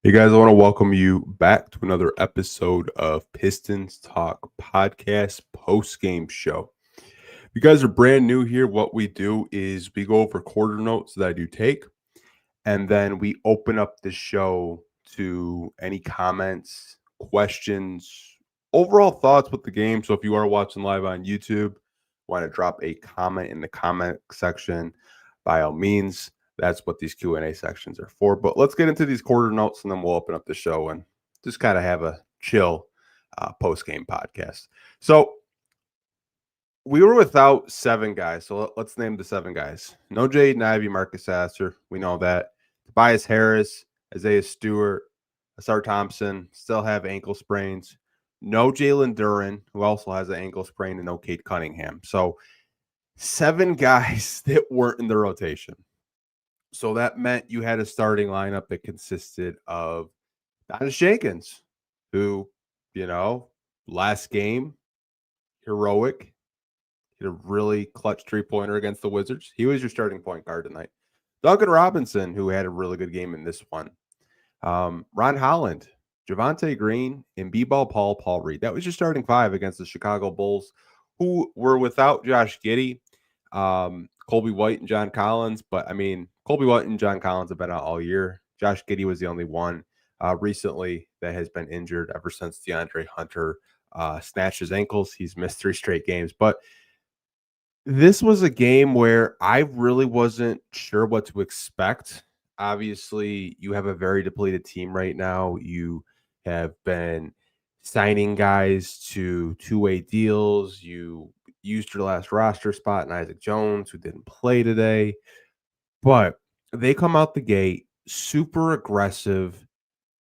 Hey guys, I want to welcome you back to another episode of Pistons Talk Podcast Postgame Show. If you guys are brand new here, what we do is we go over quarter notes that I do take, and then we open up the show to any comments, questions, overall thoughts with the game. So if you are watching live on YouTube, want to drop a comment in the comment section, by all means. That's what these Q&A sections are for. But let's get into these quarter notes, and then we'll open up the show and just kind of have a chill post-game podcast. So we were without seven guys. So let's name the seven guys. No Jaden Ivey, Marcus Sasser. We know that. Tobias Harris, Isaiah Stewart, Asar Thompson still have ankle sprains. No Jalen Duran, who also has an ankle sprain, and no Cade Cunningham. So seven guys that weren't in the rotation. So that meant you had a starting lineup that consisted of Donnis Jenkins, who, last game, heroic, hit a really clutch 3-pointer against the Wizards. He was your starting point guard tonight. Duncan Robinson, who had a really good game in this one. Ron Holland, Javonte Green, and B-Ball Paul Reed. That was your starting five against the Chicago Bulls, who were without Josh Giddey, Colby White, and John Collins. But, Colby White and John Collins have been out all year. Josh Giddey was the only one recently that has been injured ever since DeAndre Hunter snatched his ankles. He's missed 3 straight games. But this was a game where I really wasn't sure what to expect. Obviously, you have a very depleted team right now. You have been signing guys to two-way deals. You used your last roster spot in Isaac Jones, who didn't play today. But they come out the gate super aggressive,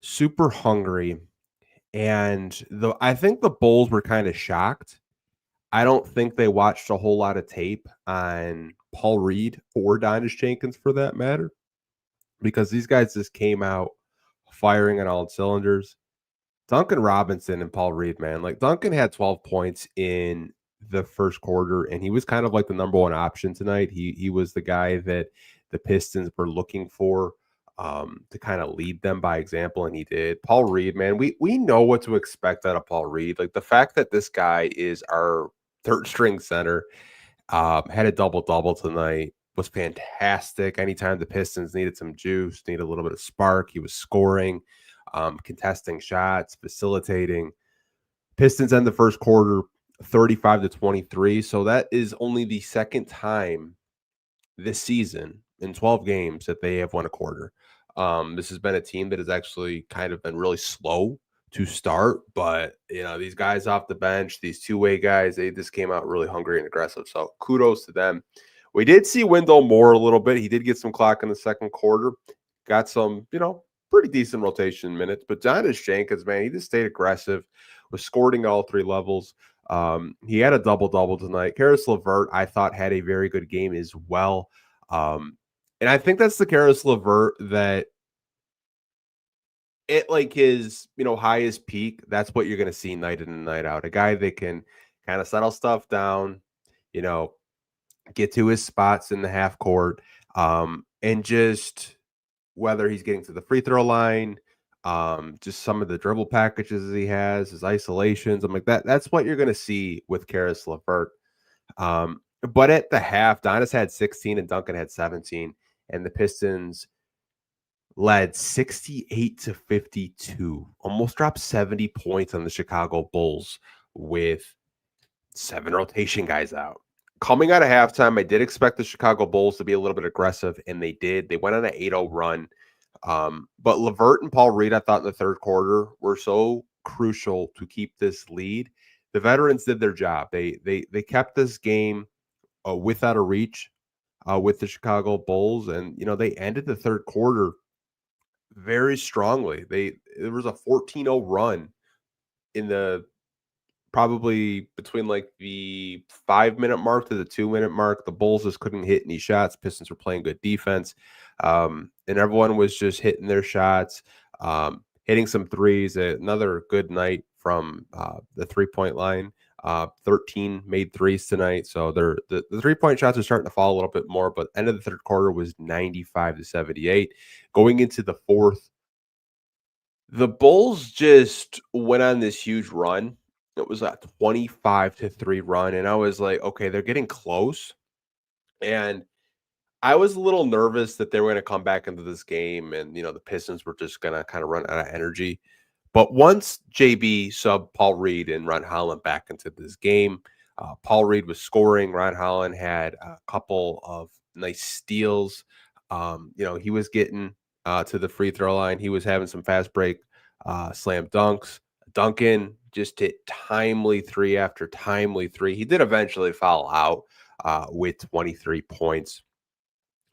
super hungry. And I think the Bulls were kind of shocked. I don't think they watched a whole lot of tape on Paul Reed or Donnis Jenkins for that matter, because these guys just came out firing on all cylinders. Duncan Robinson and Paul Reed, man, like Duncan had 12 points in the first quarter, and he was kind of like the number one option tonight. He was the guy that the Pistons were looking for to kind of lead them by example, and he did. Paul Reed, man, we know what to expect out of Paul Reed. Like the fact that this guy is our third string center, had a double-double tonight, was fantastic. Anytime the Pistons needed some juice, needed a little bit of spark, he was scoring, contesting shots, facilitating. Pistons end the first quarter 35-23. So that is only the second time this season in 12 games that they have won a quarter. This has been a team that has actually kind of been really slow to start, but these guys off the bench, these two-way guys, they just came out really hungry and aggressive. So kudos to them. We did see Wendell Moore a little bit. He did get some clock in the second quarter, got some, pretty decent rotation minutes. But Donnis Jenkins, man, he just stayed aggressive, was scoring at all 3 levels. He had a double-double tonight. Karis LeVert, I thought, had a very good game as well. And I think that's the Karis LeVert that at like his, highest peak, that's what you're going to see night in and night out. A guy that can kind of settle stuff down, you know, get to his spots in the half court, and just whether he's getting to the free throw line, just some of the dribble packages he has, his isolations, I'm like that. That's what you're going to see with Karis LeVert. But at the half, Donis had 16 and Duncan had 17, and the Pistons led 68-52, almost dropped 70 points on the Chicago Bulls with 7 rotation guys out. Coming out of halftime, I did expect the Chicago Bulls to be a little bit aggressive, and they did. They went on an 8-0 run. But LeVert and Paul Reed, I thought in the third quarter, were so crucial to keep this lead. The veterans did their job. They kept this game without a reach with the Chicago Bulls, and they ended the third quarter very strongly. There was a 14-0 run in the probably between like the 5-minute mark to the 2-minute mark. The Bulls just couldn't hit any shots. Pistons were playing good defense. And everyone was just hitting their shots, hitting some threes. Another good night from the 3-point line. 13 made threes tonight. So the 3-point shots are starting to fall a little bit more, but end of the third quarter was 95-78. Going into the fourth, The Bulls just went on this huge run. It was a 25-3 run, and I was like, "Okay, they're getting close." And I was a little nervous that they were gonna come back into this game and, the Pistons were just gonna kinda run out of energy. But once JB subbed Paul Reed and Ron Holland back into this game, Paul Reed was scoring. Ron Holland had a couple of nice steals. He was getting to the free throw line. He was having some fast break slam dunks. Duncan just hit timely three after timely three. He did eventually foul out with 23 points,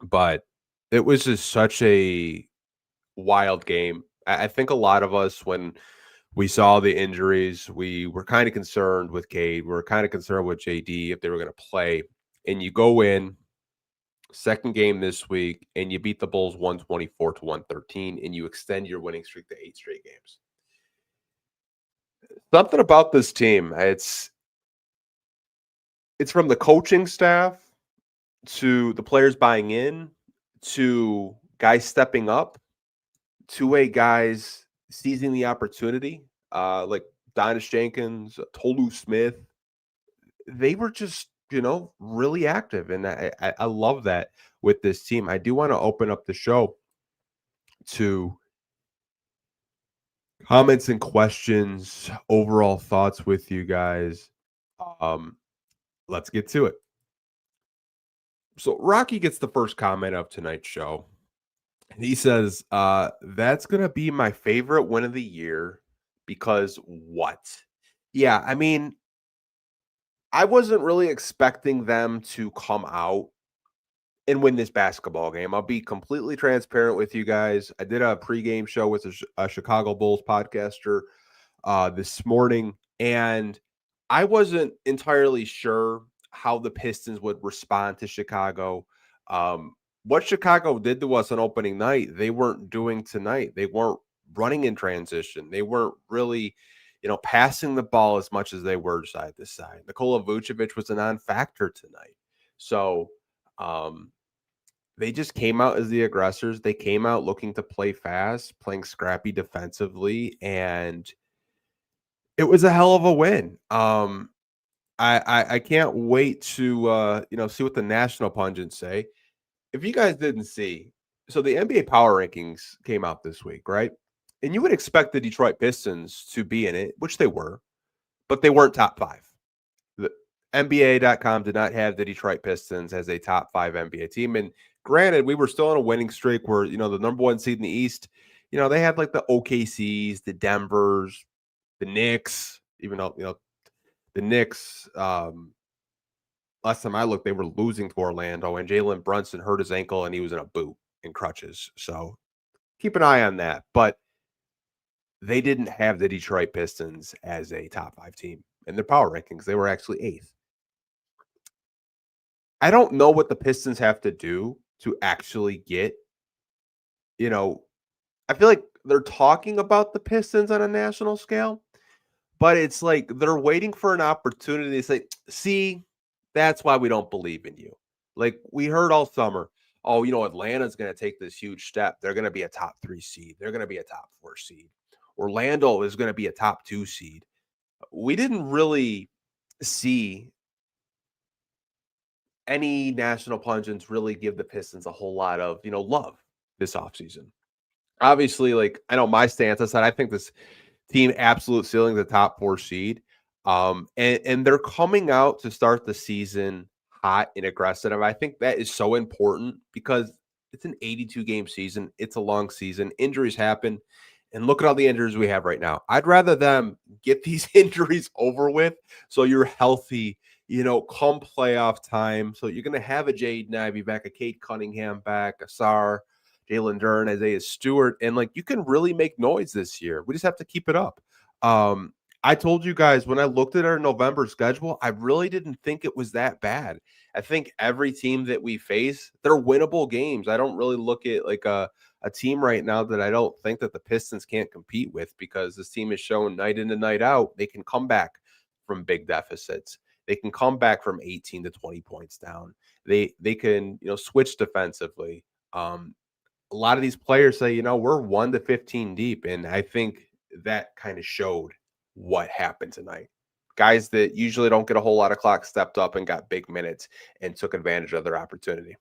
but it was just such a wild game. I think a lot of us, when we saw the injuries, we were kind of concerned with Cade. We were kind of concerned with JD if they were going to play. And you go in second game this week and you beat the Bulls 124-113 and you extend your winning streak to 8 straight games. Something about this team, it's from the coaching staff to the players buying in to guys stepping up to a guys seizing the opportunity, like Donnis Jenkins, Tolu Smith. They were just, really active, and I love that with this team. I do want to open up the show to comments and questions, overall thoughts with you guys. Um, let's get to it. So Rocky gets the first comment of tonight's show. And he says, that's gonna be my favorite win of the year because what? Yeah, I mean, I wasn't really expecting them to come out and win this basketball game. I'll be completely transparent with you guys. I did a pregame show with a Chicago Bulls podcaster this morning, and I wasn't entirely sure how the Pistons would respond to Chicago. What Chicago did to us on opening night, they weren't doing tonight. They weren't running in transition. They weren't really, passing the ball as much as they were side to side. Nikola Vucevic was a non-factor tonight. So they just came out as the aggressors. They came out looking to play fast, playing scrappy defensively, and it was a hell of a win. I can't wait to see what the national pundits say. If you guys didn't see, so the NBA power rankings came out this week, right? And you would expect the Detroit Pistons to be in it, which they were, but they weren't top 5. The NBA.com did not have the Detroit Pistons as a top 5 NBA team. And granted, we were still on a winning streak where, the number 1 seed in the East, they had like the OKCs, the Denvers, the Knicks, even though, the Knicks, last time I looked, they were losing to Orlando, and Jalen Brunson hurt his ankle, and he was in a boot and crutches. So keep an eye on that. But they didn't have the Detroit Pistons as a top 5 team in their power rankings. They were actually 8th. I don't know what the Pistons have to do to actually get, I feel like they're talking about the Pistons on a national scale, but it's like they're waiting for an opportunity to say, see, that's why we don't believe in you. Like we heard all summer, oh, Atlanta's going to take this huge step. They're going to be a top 3 seed. They're going to be a top 4 seed. Orlando is going to be a top 2 seed. We didn't really see any national pundits really give the Pistons a whole lot of, love this offseason. Obviously, like I know my stance, I said I think this team absolute ceiling the top 4 seed. And they're coming out to start the season hot and aggressive. I think that is so important because it's an 82 game season. It's a long season. Injuries happen. And look at all the injuries we have right now. I'd rather them get these injuries over with so you're healthy, come playoff time. So you're going to have a Jaden Ivey back, a Kate Cunningham back, a Sar, Jalen Duren, Isaiah Stewart. And like you can really make noise this year. We just have to keep it up. I told you guys when I looked at our November schedule, I really didn't think it was that bad. I think every team that we face, they're winnable games. I don't really look at like a team right now that I don't think that the Pistons can't compete with because this team is shown night in and night out they can come back from big deficits. They can come back from 18 to 20 points down. They can, switch defensively. a lot of these players say, we're 1 to 15 deep, and I think that kind of showed what happened tonight. Guys that usually don't get a whole lot of clock stepped up and got big minutes and took advantage of their opportunity.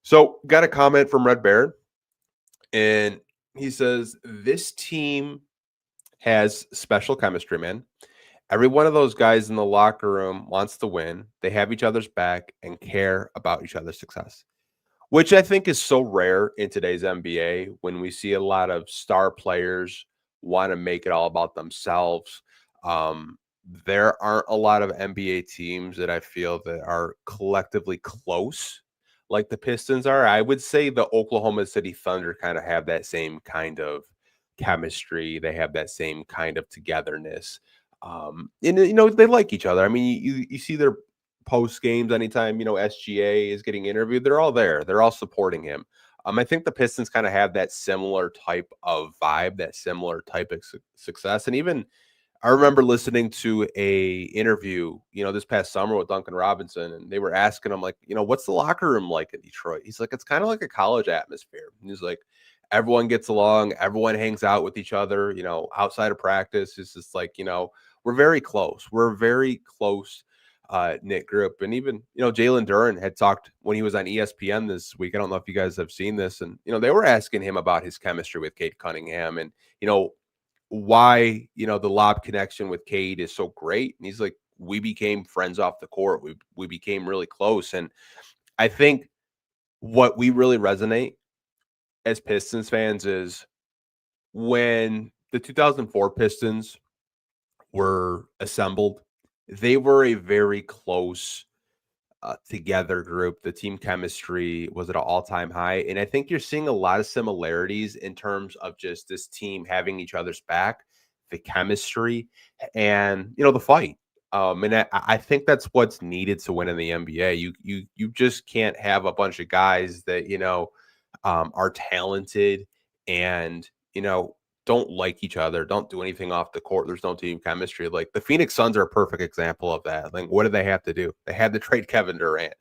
So, got a comment from Red Baron, and he says, "This team has special chemistry, man. Every one of those guys in the locker room wants to win. They have each other's back and care about each other's success." Which I think is so rare in today's NBA when we see a lot of star players want to make it all about themselves. Um, there aren't a lot of NBA teams that I feel that are collectively close like the Pistons are. I would say the Oklahoma City Thunder kind of have that same kind of chemistry. They have that same kind of togetherness. And they like each other. I mean, you see their post games anytime SGA is getting interviewed, they're all there, they're all supporting him. I think the Pistons kind of have that similar type of vibe, that similar type of success. And even I remember listening to a interview this past summer with Duncan Robinson, and they were asking him, like, what's the locker room like in Detroit? He's like, it's kind of like a college atmosphere. And he's like, everyone gets along, everyone hangs out with each other, outside of practice. It's just like, we're very close, we're very close knit group. And even Jalen Duren had talked when he was on ESPN this week. I don't know if you guys have seen this, and they were asking him about his chemistry with Cade Cunningham, and why the lob connection with Cade is so great. And he's like, we became friends off the court, we became really close. And I think what we really resonate as Pistons fans is when the 2004 Pistons were assembled, they were a very close together group. The team chemistry was at an all-time high. And I think you're seeing a lot of similarities in terms of just this team having each other's back, the chemistry, and the fight. And I think that's what's needed to win in the NBA. You just can't have a bunch of guys that are talented and don't like each other, don't do anything off the court. There's no team chemistry. Like the Phoenix Suns are a perfect example of that. Like, what did they have to do? They had to trade Kevin Durant.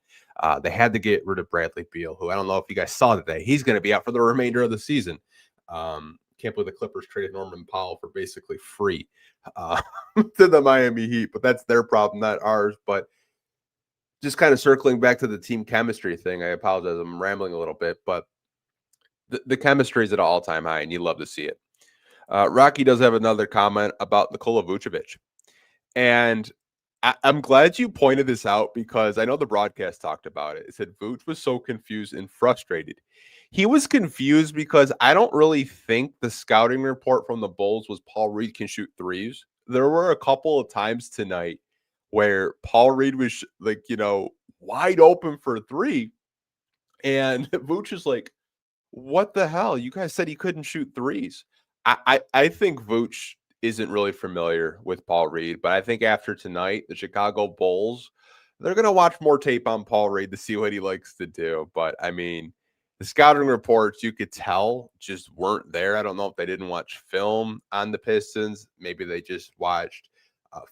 They had to get rid of Bradley Beal, who I don't know if you guys saw today. He's going to be out for the remainder of the season. Can't believe the Clippers traded Norman Powell for basically free to the Miami Heat, but that's their problem, not ours. But just kind of circling back to the team chemistry thing, I apologize, I'm rambling a little bit, but the chemistry is at an all-time high, and you love to see it. Rocky does have another comment about Nikola Vucevic. And I'm glad you pointed this out because I know the broadcast talked about it. It said Vuce was so confused and frustrated. He was confused because I don't really think the scouting report from the Bulls was Paul Reed can shoot threes. There were a couple of times tonight where Paul Reed was like, wide open for three. And Vuce is like, what the hell? You guys said he couldn't shoot threes. I think Vooch isn't really familiar with Paul Reed, but I think after tonight, the Chicago Bulls, they're going to watch more tape on Paul Reed to see what he likes to do. But I mean, the scouting reports, you could tell, just weren't there. I don't know if they didn't watch film on the Pistons. Maybe they just watched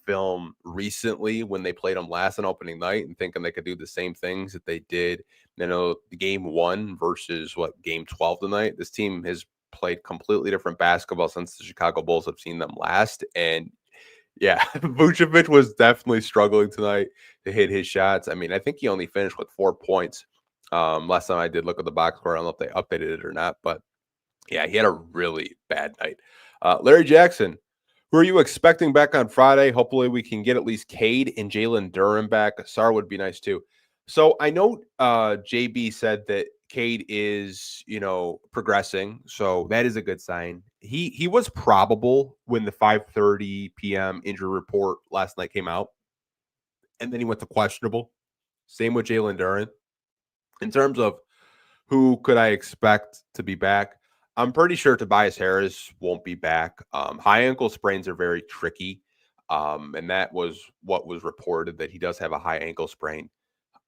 film recently when they played them last on opening night and thinking they could do the same things that they did, game 1 versus game 12 tonight. This team has played completely different basketball since the Chicago Bulls have seen them last. And yeah, Vucevic was definitely struggling tonight to hit his shots. I mean, I think he only finished with 4 points. Last time I did look at the box score, I don't know if they updated it or not, but yeah, he had a really bad night. Larry Jackson, who are you expecting back on Friday? Hopefully we can get at least Cade and Jalen Duren back. Sar would be nice too. So I know JB said that Cade is, progressing. So that is a good sign. He was probable when the 5:30 p.m. injury report last night came out. And then he went to questionable. Same with Jalen Duren. In terms of who could I expect to be back, I'm pretty sure Tobias Harris won't be back. High ankle sprains are very tricky. And that was what was reported, that he does have a high ankle sprain.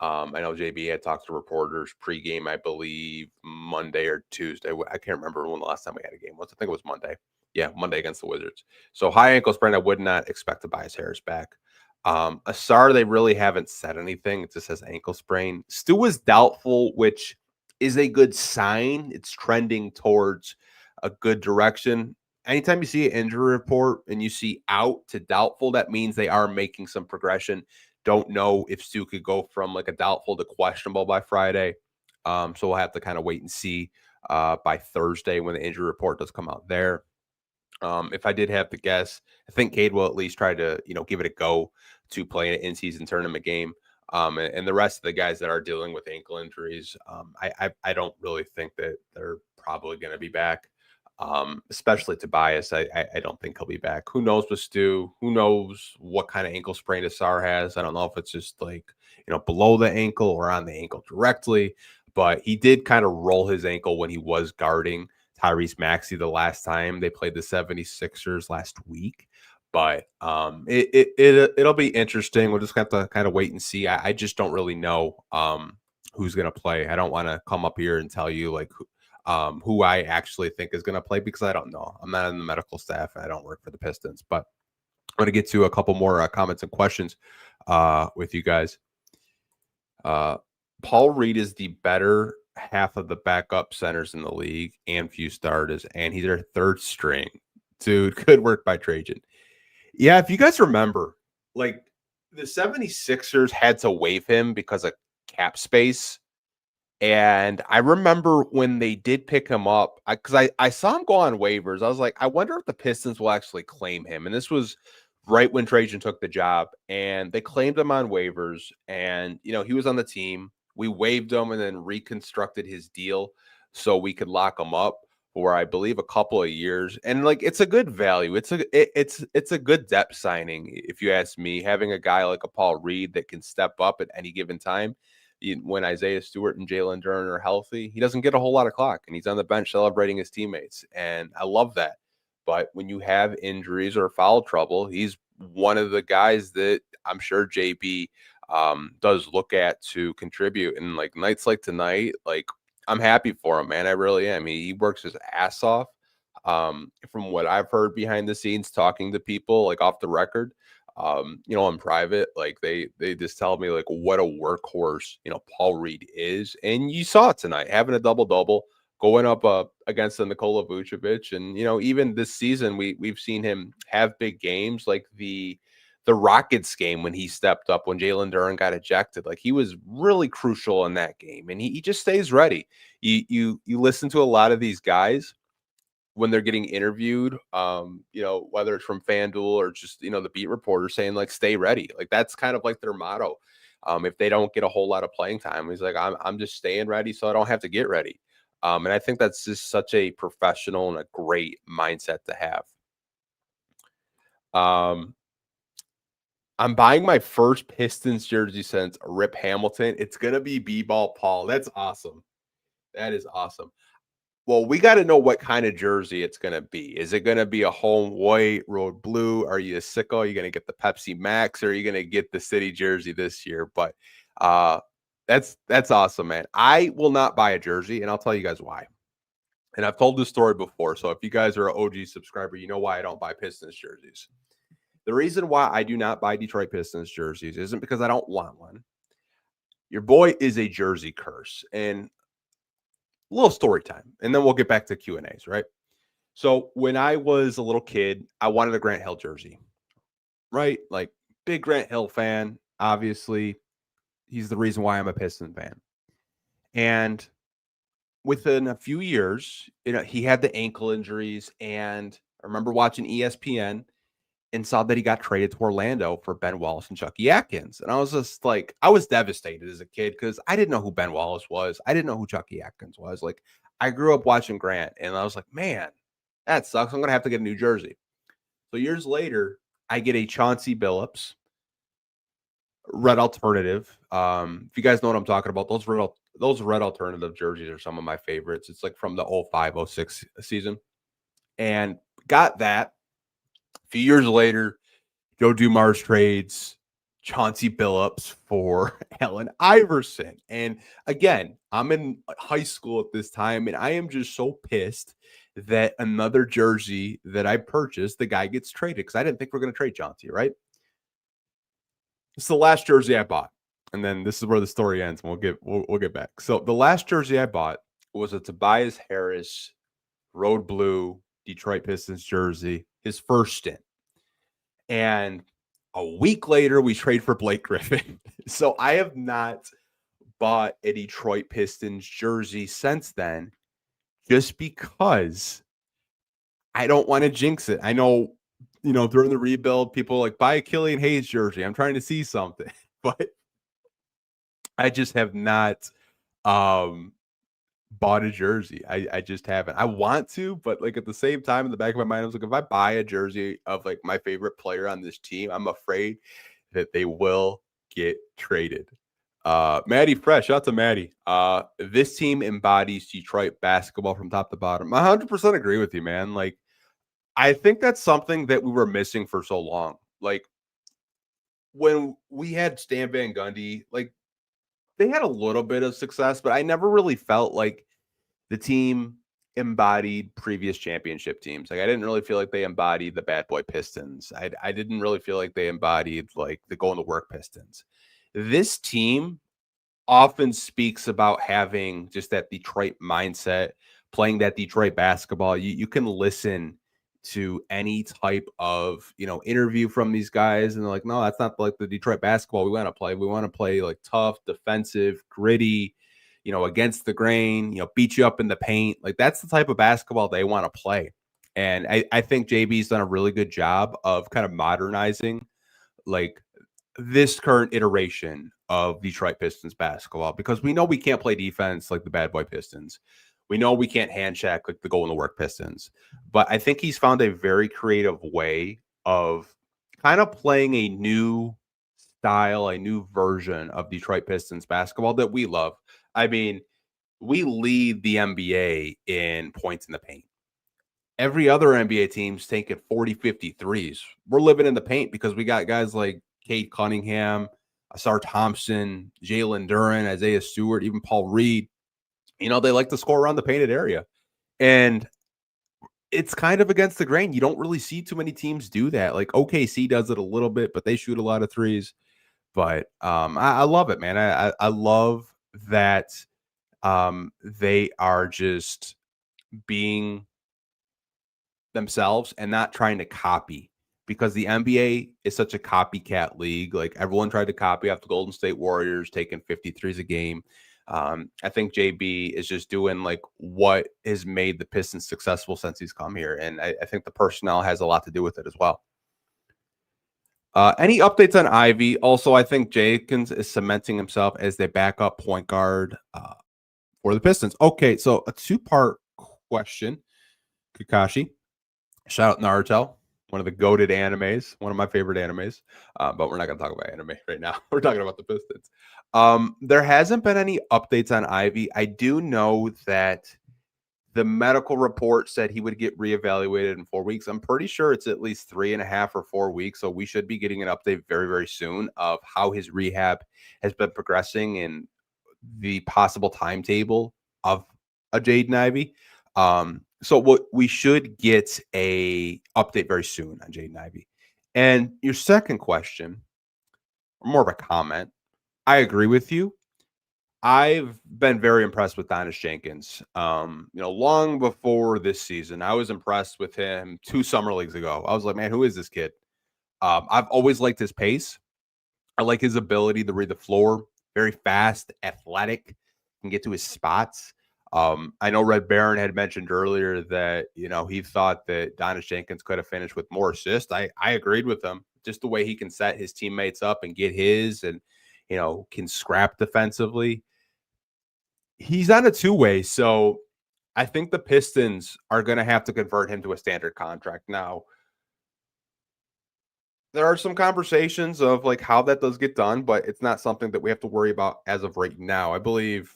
I know JB had talked to reporters pregame, I believe Monday or Tuesday. I can't remember when the last time we had a game was. I think it was Monday. Yeah, Monday against the Wizards. So high ankle sprain, I would not expect Tobias Harris back. Asar, they really haven't said anything. It just says ankle sprain. Stu was doubtful, which is a good sign. It's trending towards a good direction. Anytime you see an injury report and you see out to doubtful, that means they are making some progression. Don't know if Stu could go from like a doubtful to questionable by Friday. So we'll have to kind of wait and see by Thursday when the injury report does come out there. If I did have to guess, I think Cade will at least try to, give it a go to play an in-season tournament game. And the rest of the guys that are dealing with ankle injuries, I don't really think that they're probably going to be back. Especially Tobias, I don't think he'll be back. Who knows with Stu? Who knows what kind of ankle sprain Asar has? I don't know if it's just like below the ankle or on the ankle directly. But he did kind of roll his ankle when he was guarding Tyrese Maxey the last time they played the 76ers last week. But it'll be interesting. We'll just have to kind of wait and see. I just don't really know who's going to play. I don't want to come up here and tell you like who I actually think is going to play because I don't know. I'm not in the medical staff and I don't work for the Pistons. But I'm going to get to a couple more comments and questions with you guys. Paul Reed is the better half of the backup centers in the league and few starters, and he's their third string. Dude, good work by Trajan. Yeah, if you guys remember, like the 76ers had to waive him because of cap space. And I remember when they did pick him up, because I saw him go on waivers. I was like, I wonder if the Pistons will actually claim him. And this was right when Trajan took the job, and they claimed him on waivers. And, he was on the team. We waived him and then reconstructed his deal so we could lock him up for, I believe, a couple of years. And like, it's a good value. It's a good depth signing, if you ask me. Having a guy like a Paul Reed that can step up at any given time. When Isaiah Stewart and Jalen Duren are healthy, he doesn't get a whole lot of clock, and he's on the bench celebrating his teammates. And I love that. But when you have injuries or foul trouble, he's one of the guys that I'm sure JB does look at to contribute. And like nights like tonight, like I'm happy for him, man. I really am. He works his ass off. From what I've heard behind the scenes, talking to people like off the record, in private, like they just tell me like what a workhorse, Paul Reed is. And you saw it tonight, having a double-double, going up against the Nikola Vucevic. And, even this season, we've seen him have big games like the Rockets game when he stepped up when Jalen Duren got ejected. Like he was really crucial in that game, and he just stays ready. You listen to a lot of these guys when they're getting interviewed, whether it's from FanDuel or just, the beat reporter saying like, stay ready. Like that's kind of like their motto. If they don't get a whole lot of playing time, he's like, I'm just staying ready so I don't have to get ready. And I think that's just such a professional and a great mindset to have. I'm buying my first Pistons jersey since Rip Hamilton. It's going to be B-Ball Paul. That's awesome. That is awesome. Well, we got to know what kind of jersey it's going to be. Is it going to be a home white, road blue? Are you a sicko? Are you going to get the Pepsi Max, or are you going to get the city jersey this year? But that's awesome, man. I will not buy a jersey, and I'll tell you guys why. And I've told this story before, so if you guys are an OG subscriber, you know why I don't buy Pistons jerseys. The reason why I do not buy Detroit Pistons jerseys isn't because I don't want one. Your boy is a jersey curse, and a little story time, and then we'll get back to Q&As, right? So when I was a little kid, I wanted a Grant Hill jersey, right? Like big Grant Hill fan. Obviously, he's the reason why I'm a Piston fan. And within a few years, he had the ankle injuries, and I remember watching ESPN and saw that he got traded to Orlando for Ben Wallace and Chucky Atkins. And I was just like, I was devastated as a kid because I didn't know who Ben Wallace was. I didn't know who Chucky Atkins was. Like, I grew up watching Grant, and I was like, man, that sucks. I'm going to have to get a new jersey. So years later, I get a Chauncey Billups red alternative. If you guys know what I'm talking about, those red alternative jerseys are some of my favorites. It's like from the 05-06 season. And got that. A few years later, Joe Dumars trades Chauncey Billups for Allen Iverson. And again, I'm in high school at this time, and I am just so pissed that another jersey that I purchased, the guy gets traded because I didn't think we're going to trade Chauncey, right? It's the last jersey I bought. and then this is where the story ends. And we'll get back. So the last jersey I bought was a Tobias Harris road blue Detroit Pistons jersey, his first stint. And a week later, we trade for Blake Griffin. So I have not bought a Detroit Pistons jersey since then, just because I don't want to jinx it. I know, during the rebuild, people like buy a Killian Hayes jersey. I'm trying to see something, but I just have not bought a jersey. I just haven't. I want to, but like at the same time, in the back of my mind, I was like, if I buy a jersey of like my favorite player on this team, I'm afraid that they will get traded. Maddie Fresh, shout out to Maddie. This team embodies Detroit basketball from top to bottom. I 100% agree with you, man. Like, I think that's something that we were missing for so long. Like, when we had Stan Van Gundy, like, they had a little bit of success, but I never really felt like the team embodied previous championship teams. Like, I didn't really feel like they embodied the bad boy Pistons. I didn't really feel like they embodied like the going to work Pistons. This team often speaks about having just that Detroit mindset, playing that Detroit basketball. You can listen to any type of interview from these guys, and they're like, no, that's not like the Detroit basketball we want to play. We want to play like tough, defensive, gritty, against the grain, beat you up in the paint. Like that's the type of basketball they want to play. And I think JB's done a really good job of kind of modernizing like this current iteration of Detroit Pistons basketball, because we know we can't play defense like the bad boy Pistons. We know we can't hand check like the go in the work Pistons. But I think he's found a very creative way of kind of playing a new style, a new version of Detroit Pistons basketball that we love. I mean, we lead the NBA in points in the paint. Every other NBA team's taking 40, 50 threes. We're living in the paint because we got guys like Cade Cunningham, Asar Thompson, Jalen Duren, Isaiah Stewart, even Paul Reed. They like to score around the painted area. And it's kind of against the grain. You don't really see too many teams do that. Like OKC does it a little bit, but they shoot a lot of threes. But I love it, man. I love that they are just being themselves and not trying to copy, because the NBA is such a copycat league. Like everyone tried to copy after Golden State Warriors taking 53s a game. I think JB is just doing like what has made the Pistons successful since he's come here. And I think the personnel has a lot to do with it as well. Any updates on Ivy? Also, I think Jenkins is cementing himself as the backup point guard for the Pistons. Okay, so a two-part question, Kakashi. Shout out Naruto, one of the goated animes, one of my favorite animes. But we're not going to talk about anime right now. We're talking about the Pistons. There hasn't been any updates on Ivy. I do know that the medical report said he would get reevaluated in 4 weeks. I'm pretty sure it's at least 3.5 or 4 weeks. So we should be getting an update very, very soon of how his rehab has been progressing and the possible timetable of a Jaden Ivey. So what we should get a update very soon on Jaden Ivey. And your second question, or more of a comment, I agree with you. I've been very impressed with Donnis Jenkins. Long before this season, I was impressed with him 2 summer leagues ago. I was like, man, who is this kid? I've always liked his pace. I like his ability to read the floor. Very fast, athletic, can get to his spots. I know Red Baron had mentioned earlier that, he thought that Donnis Jenkins could have finished with more assists. I agreed with him. Just the way he can set his teammates up and get his and, can scrap defensively. He's on a two-way, so I think the Pistons are going to have to convert him to a standard contract. Now, there are some conversations of like how that does get done, but it's not something that we have to worry about as of right now. I believe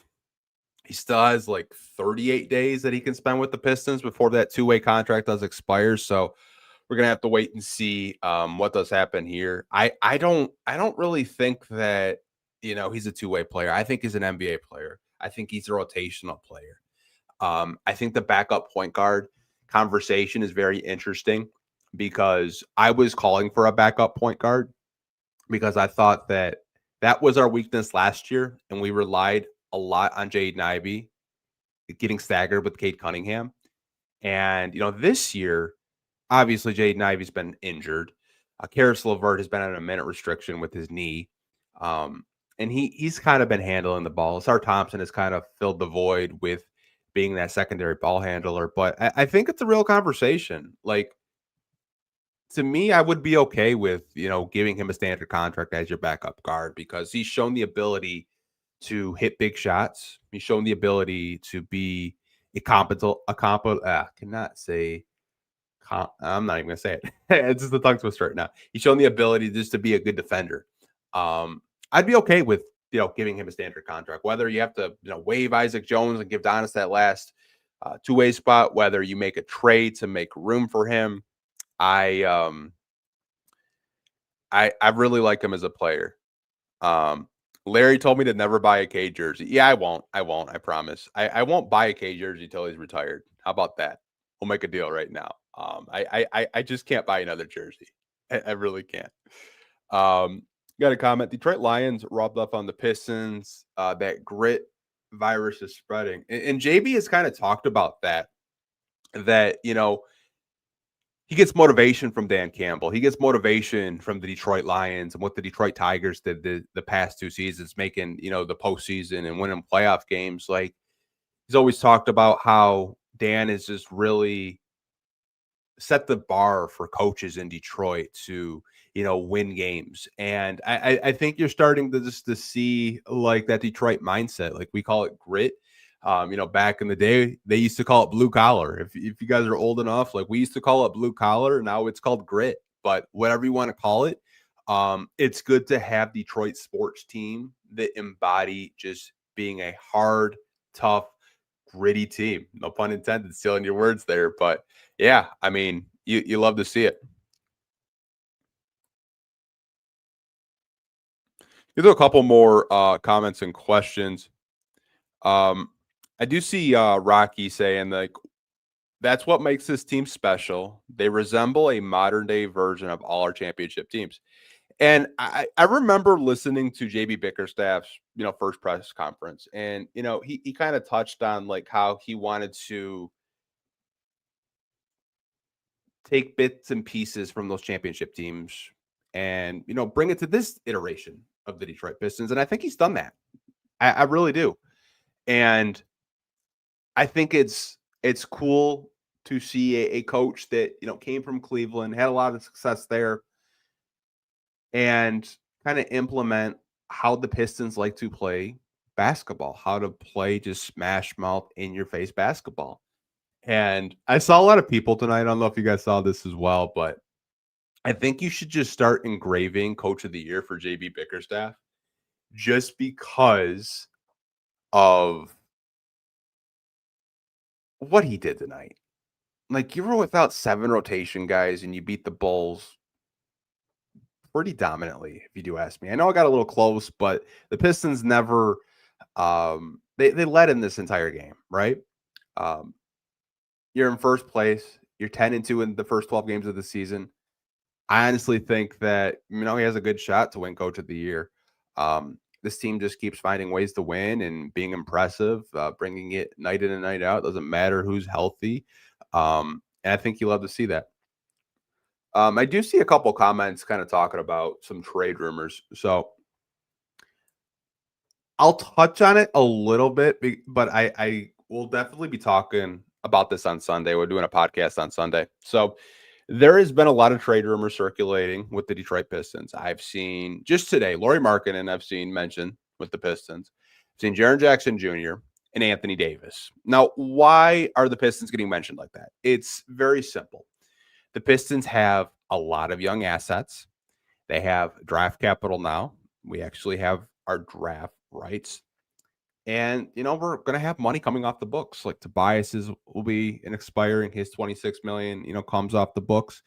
he still has like 38 days that he can spend with the Pistons before that two-way contract does expire. So we're gonna have to wait and see what does happen here. I don't really think that he's a two-way player. I think he's an NBA player. I think he's a rotational player. I think the backup point guard conversation is very interesting, because I was calling for a backup point guard because I thought that That was our weakness last year, and we relied a lot on Jaden Ivey getting staggered with Cade Cunningham. And, this year, obviously Jaden Ivey's been injured. Karis LeVert has been on a minute restriction with his knee. Um, and he's kind of been handling the ball. Sar Thompson has kind of filled the void with being that secondary ball handler. But I think it's a real conversation. Like, to me, I would be okay with, giving him a standard contract as your backup guard because he's shown the ability to hit big shots. He's shown the ability to be cannot say, I'm not even gonna say it. It's just the tongue twister right now. He's shown the ability just to be a good defender. I'd be okay with, giving him a standard contract, whether you have to, waive Isaac Jones and give Donnis that last two-way spot, whether you make a trade to make room for him. I really like him as a player. Larry told me to never buy a K jersey. Yeah, I won't. I promise. I won't buy a K jersey until he's retired. How about that? We'll make a deal right now. I just can't buy another jersey. I really can't. Got a comment. Detroit Lions robbed up on the Pistons. That grit virus is spreading, and JB has kind of talked about that. That he gets motivation from Dan Campbell. He gets motivation from the Detroit Lions and what the Detroit Tigers did the past two seasons, making, the postseason and winning playoff games. Like, he's always talked about how Dan is just really set the bar for coaches in Detroit to, win games. And I think you're starting to see like that Detroit mindset. Like, we call it grit. Back in the day, they used to call it blue collar. If you guys are old enough, like, we used to call it blue collar. Now it's called grit, but whatever you want to call it, it's good to have Detroit sports team that embody just being a hard, tough, gritty team. No pun intended, stealing your words there. But yeah, I mean, you love to see it. You do a couple more comments and questions. I do see Rocky saying, like, that's what makes this team special. They resemble a modern day version of all our championship teams. And I remember listening to JB Bickerstaff's, first press conference. And, he kind of touched on like how he wanted to take bits and pieces from those championship teams and, bring it to this iteration of the Detroit Pistons. And I think he's done that. I really do. And I think it's cool to see a coach that, came from Cleveland, had a lot of success there, and kind of implement how the Pistons like to play basketball, how to play just smash mouth in your face basketball. And I saw a lot of people tonight. I don't know if you guys saw this as well, but I think you should just start engraving Coach of the Year for JB Bickerstaff just because of what he did tonight. Like, you were without 7 rotation guys and you beat the Bulls pretty dominantly, if you do ask me. I know I got a little close, but the Pistons never they led in this entire game, right? Um, you're in first place. You're 10-2 in the first 12 games of the season. I honestly think that, he has a good shot to win Coach of the Year. This team just keeps finding ways to win and being impressive, bringing it night in and night out. Doesn't matter who's healthy. And I think you love to see that. I do see a couple comments kind of talking about some trade rumors. So I'll touch on it a little bit, but I will definitely be talking about this on Sunday. We're doing a podcast on Sunday. So there has been a lot of trade rumors circulating with the Detroit Pistons. I've seen just today, Lauri Markkanen, I've seen mentioned with the Pistons. I've seen Jaren Jackson Jr. and Anthony Davis. Now, why are the Pistons getting mentioned like that? It's very simple. The Pistons have a lot of young assets. They have draft capital now. We actually have our draft rights. And, we're going to have money coming off the books. Like, Tobias will be an expiring. His $26 million, comes off the books.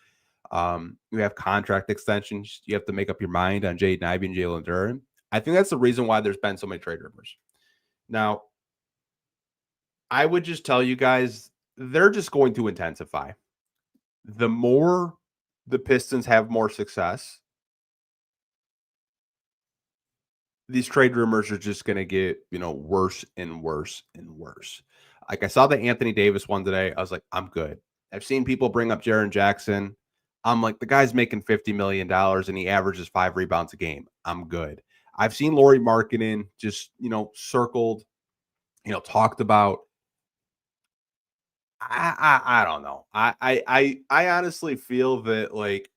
We have contract extensions. You have to make up your mind on Jaden Ivey and Jalen Duren. I think that's the reason why there's been so many trade rumors. Now, I would just tell you guys, they're just going to intensify. The more the Pistons have more success, these trade rumors are just going to get, worse and worse and worse. Like I saw the Anthony Davis one today. I was like, I'm good. I've seen people bring up Jaren Jackson. I'm like, the guy's making $50 million and he averages 5 rebounds a game. I'm good. I've seen Laurie Markkinen just, circled, talked about. I don't know. I honestly feel that like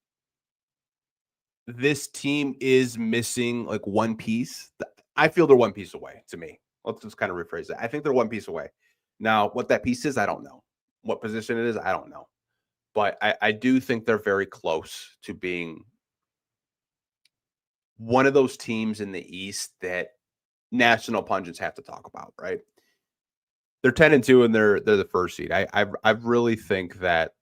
this team is missing like one piece. I feel they're one piece away to me. Let's just kind of rephrase that. I think they're one piece away. Now, what that piece is, I don't know. What position it is, I don't know. But I do think they're very close to being one of those teams in the East that national pundits have to talk about, right? They're 10-2 and they're the first seed. I really think that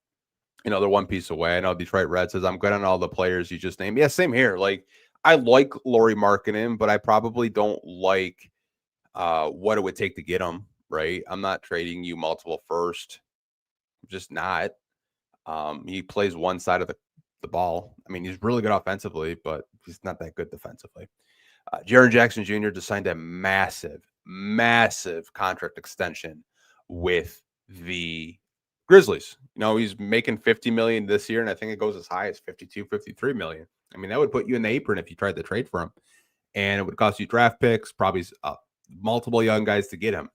they're one piece away. I know Detroit Red says I'm good on all the players you just named. Yeah, same here. Like I like Laurie Markkinen, but I probably don't like what it would take to get him, right? I'm not trading you multiple first. I'm just not. He plays one side of the ball. I mean, he's really good offensively, but he's not that good defensively. Jaren Jackson Jr. just signed a massive, massive contract extension with the Grizzlies. He's making 50 million this year, and I think it goes as high as 52, 53 million. I mean, that would put you in the apron if you tried to trade for him. And it would cost you draft picks, probably multiple young guys to get him.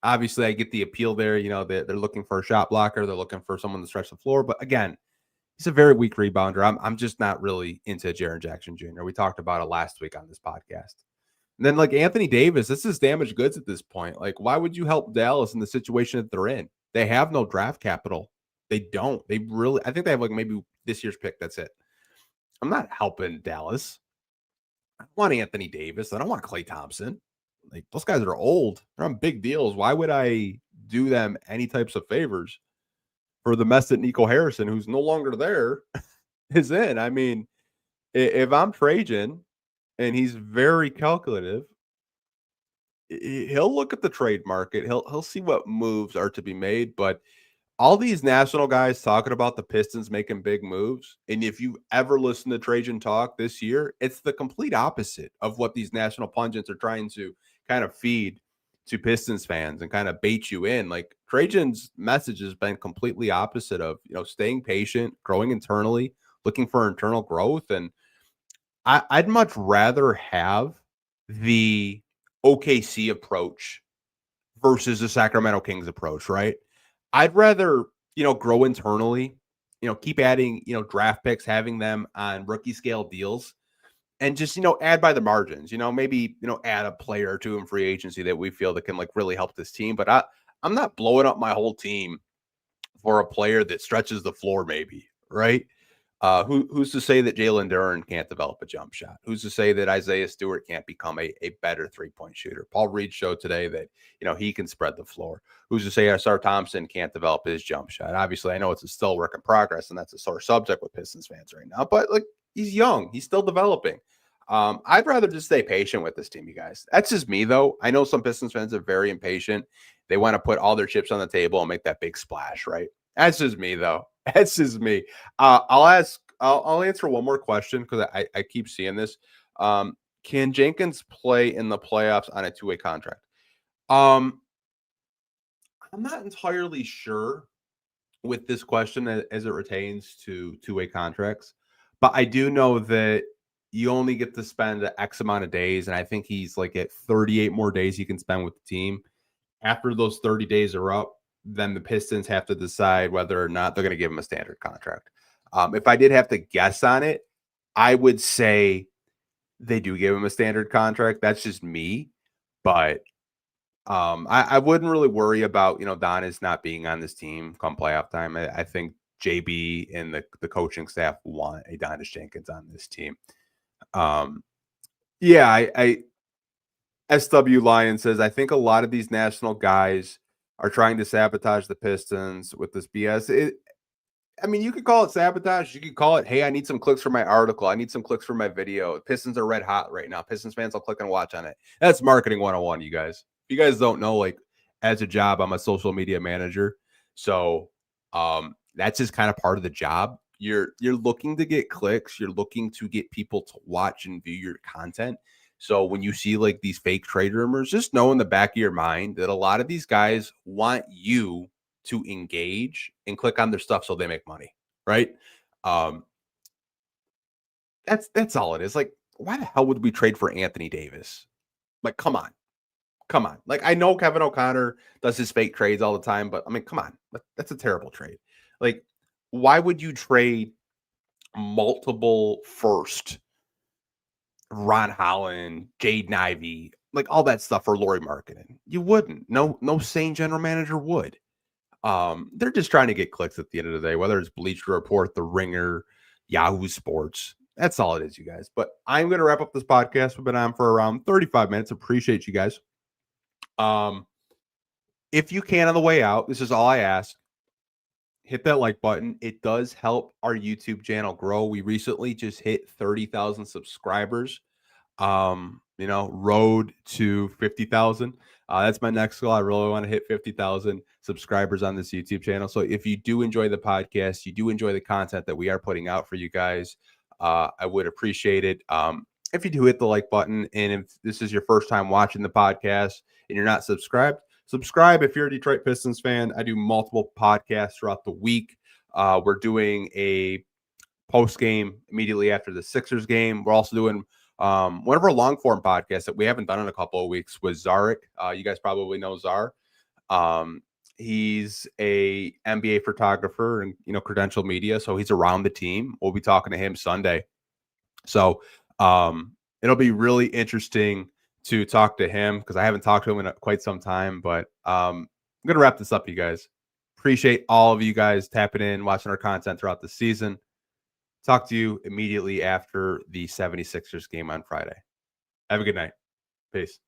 Obviously, I get the appeal there. They're looking for a shot blocker. They're looking for someone to stretch the floor. But again, he's a very weak rebounder. I'm just not really into Jaren Jackson Jr. We talked about it last week on this podcast. And then like Anthony Davis, this is damaged goods at this point. Like, why would you help Dallas in the situation that they're in? They have no draft capital. They don't. I think they have like maybe this year's pick. That's it. I'm not helping Dallas. I want Anthony Davis. I don't want Klay Thompson. Like those guys are old. They're on big deals. Why would I do them any types of favors for the mess that Nico Harrison, who's no longer there, is in? I mean, if I'm Trajan and he's very calculative, he'll look at the trade market. He'll see what moves are to be made. But all these national guys talking about the Pistons making big moves, and if you ever listen to Trajan talk this year, it's the complete opposite of what these national pundits are trying to kind of feed to Pistons fans and kind of bait you in. Like Trajan's message has been completely opposite of staying patient, growing internally, looking for internal growth. And I'd much rather have the OKC approach versus the Sacramento Kings approach, right? I'd rather, grow internally, keep adding, draft picks, having them on rookie scale deals and just, add by the margins, maybe, add a player or two in free agency that we feel that can like really help this team. But I'm not blowing up my whole team for a player that stretches the floor, maybe, right? Who's to say that Jalen Duren can't develop a jump shot? Who's to say that Isaiah Stewart can't become a better three-point shooter? Paul Reed showed today that, he can spread the floor. Who's to say Asar Thompson can't develop his jump shot? Obviously, I know it's still work in progress, and that's a sore subject with Pistons fans right now, but like he's young. He's still developing. I'd rather just stay patient with this team, you guys. That's just me, though. I know some Pistons fans are very impatient. They want to put all their chips on the table and make that big splash, right? That's just me, though. That's just me. I'll answer one more question because I keep seeing this. Can Jenkins play in the playoffs on a two-way contract? I'm not entirely sure with this question as it pertains to two-way contracts, but I do know that you only get to spend X amount of days, and I think he's like at 38 more days he can spend with the team. After those 30 days are up, then the Pistons have to decide whether or not they're going to give him a standard contract. If I did have to guess on it, I would say they do give him a standard contract. That's just me. But I wouldn't really worry about, Donnis not being on this team come playoff time. I think JB and the coaching staff want a Donnis Jenkins on this team. Yeah, I SW Lion says, I think a lot of these national guys are trying to sabotage the Pistons with this BS. I mean, you could call it sabotage. You could call it, hey, I need some clicks for my article. I need some clicks for my video. Pistons are red hot right now. Pistons fans will click and watch on it. That's marketing 101, you guys. If you guys don't know, like as a job, I'm a social media manager. So that's just kind of part of the job. You're looking to get clicks. You're looking to get people to watch and view your content. So when you see like these fake trade rumors, just know in the back of your mind that a lot of these guys want you to engage and click on their stuff so they make money, right? Um, that's all it is. Like, why the hell would we trade for Anthony Davis? Like, come on. Come on. Like, I know Kevin O'Connor does his fake trades all the time, but I mean, come on. That's a terrible trade. Like, why would you trade multiple first, Ron Holland, Jaden Ivey, like all that stuff for Laurie Markkinen? You wouldn't. No sane general manager would. They're just trying to get clicks at the end of the day, whether it's Bleacher Report, The Ringer, Yahoo Sports. That's all it is, you guys. But I'm going to wrap up this podcast. We've been on for around 35 minutes. Appreciate you guys. If you can on the way out, this is all I ask. Hit that like button. It does help our YouTube channel grow. We recently just hit 30,000 subscribers. Road to 50,000. That's my next goal. I really want to hit 50,000 subscribers on this YouTube channel. So if you do enjoy the podcast, you do enjoy the content that we are putting out for you guys, I would appreciate it. If you do hit the like button, and if this is your first time watching the podcast and you're not subscribed, subscribe. If you're a Detroit Pistons fan, I do multiple podcasts throughout the week. We're doing a post game immediately after the Sixers game. We're also doing one of our long form podcasts that we haven't done in a couple of weeks was Zarek. You guys probably know Zar. He's a NBA photographer and credential media, so he's around the team. We'll be talking to him Sunday. So it'll be really interesting to talk to him because I haven't talked to him in quite some time. But I'm gonna wrap this up, you guys. Appreciate all of you guys tapping in, watching our content throughout the season. Talk to you immediately after the 76ers game on Friday. Have a good night. Peace.